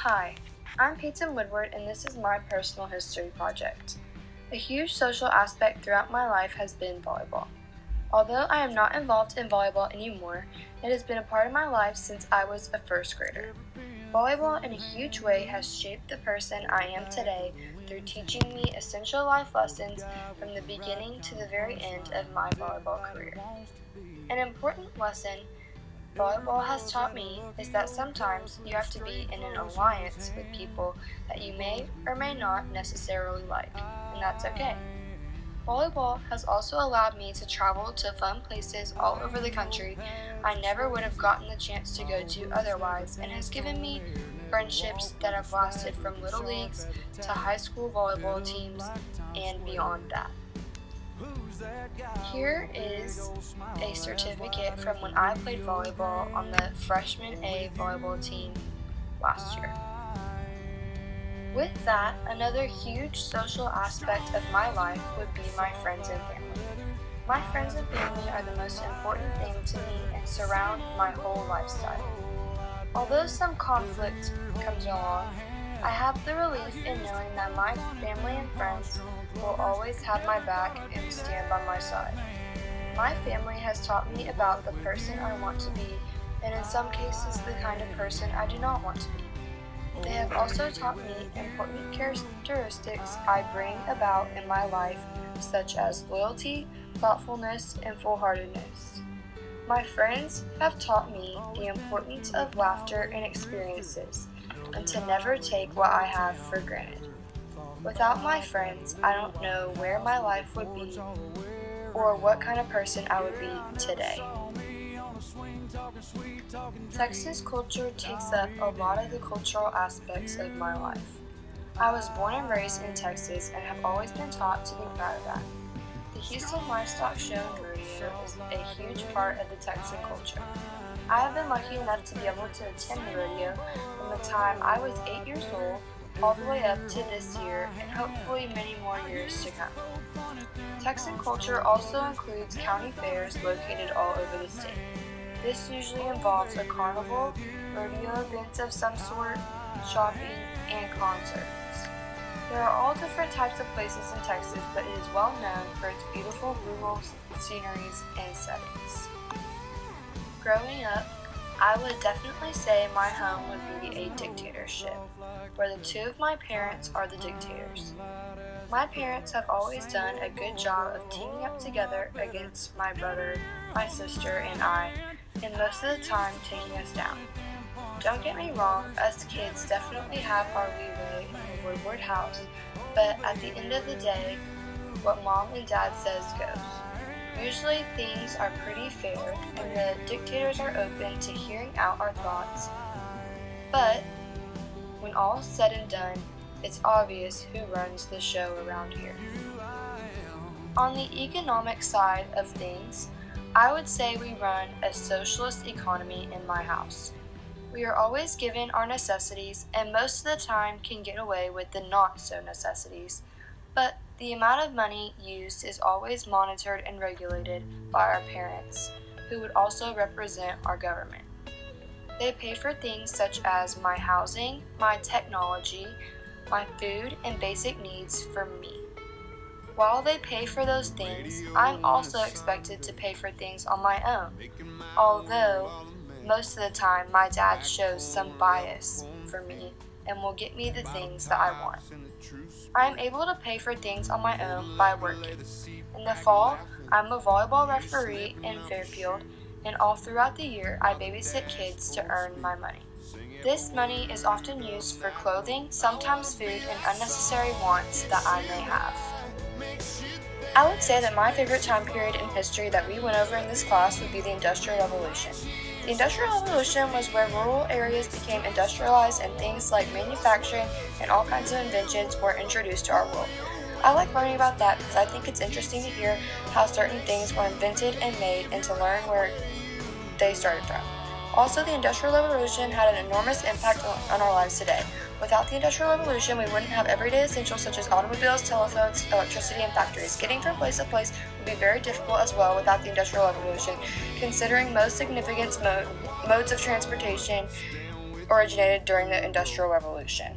Hi, I'm Peyton Woodward, and this is my personal history project. A huge social aspect throughout my life has been volleyball. Although I am not involved in volleyball anymore, it has been a part of my life since I was a first grader. Volleyball in a huge way has shaped the person I am today through teaching me essential life lessons from the beginning to the very end of my volleyball career. An important lesson volleyball has taught me is that sometimes you have to be in an alliance with people that you may or may not necessarily like, and that's okay. Volleyball has also allowed me to travel to fun places all over the country I never would have gotten the chance to go to otherwise, and has given me friendships that have lasted from little leagues to high school volleyball teams and beyond that. Here is a certificate from when I played volleyball on the Freshman A volleyball team last year. With that, another huge social aspect of my life would be my friends and family. My friends and family are the most important thing to me and surround my whole lifestyle. Although some conflict comes along, I have the relief in knowing that my family and friends will always have my back and stand by my side. My family has taught me about the person I want to be, and in some cases the kind of person I do not want to be. They have also taught me important characteristics I bring about in my life, such as loyalty, thoughtfulness, and full-heartedness. My friends have taught me the importance of laughter and experiences, and to never take what I have for granted. Without my friends, I don't know where my life would be or what kind of person I would be today. Texas culture takes up a lot of the cultural aspects of my life. I was born and raised in Texas and have always been taught to be proud of that. The Houston Livestock Show and Rodeo is a huge part of the Texan culture. I have been lucky enough to be able to attend the rodeo from the time I was 8 years old all the way up to this year, and hopefully many more years to come. Texan culture also includes county fairs located all over the state. This usually involves a carnival, rodeo events of some sort, shopping, and concerts. There are all different types of places in Texas, but it is well known for its beautiful rural sceneries and settings. Growing up, I would definitely say my home would be a dictatorship, where the two of my parents are the dictators. My parents have always done a good job of teaming up together against my brother, my sister, and I, and most of the time taking us down. Don't get me wrong, us kids definitely have our leeway in the Woodward house, but at the end of the day, what mom and dad says goes. Usually things are pretty fair, and the dictators are open to hearing out our thoughts, but when all is said and done, it's obvious who runs the show around here. On the economic side of things, I would say we run a socialist economy in my house. We are always given our necessities, and most of the time can get away with the not-so-necessities, but the amount of money used is always monitored and regulated by our parents, who would also represent our government. They pay for things such as my housing, my technology, my food, and basic needs for me. While they pay for those things, I'm also expected to pay for things on my own, although most of the time my dad shows some bias for me and will get me the things that I want. I am able to pay for things on my own by working. In the fall, I'm a volleyball referee in Fairfield, and all throughout the year I babysit kids to earn my money. This money is often used for clothing, sometimes food, and unnecessary wants that I may have. I would say that my favorite time period in history that we went over in this class would be the Industrial Revolution. The Industrial Revolution was where rural areas became industrialized and things like manufacturing and all kinds of inventions were introduced to our world. I like learning about that because I think it's interesting to hear how certain things were invented and made and to learn where they started from. Also, the Industrial Revolution had an enormous impact on our lives today. Without the Industrial Revolution, we wouldn't have everyday essentials such as automobiles, telephones, electricity, and factories. Getting from place to place would be very difficult as well without the Industrial Revolution, considering most significant modes of transportation originated during the Industrial Revolution.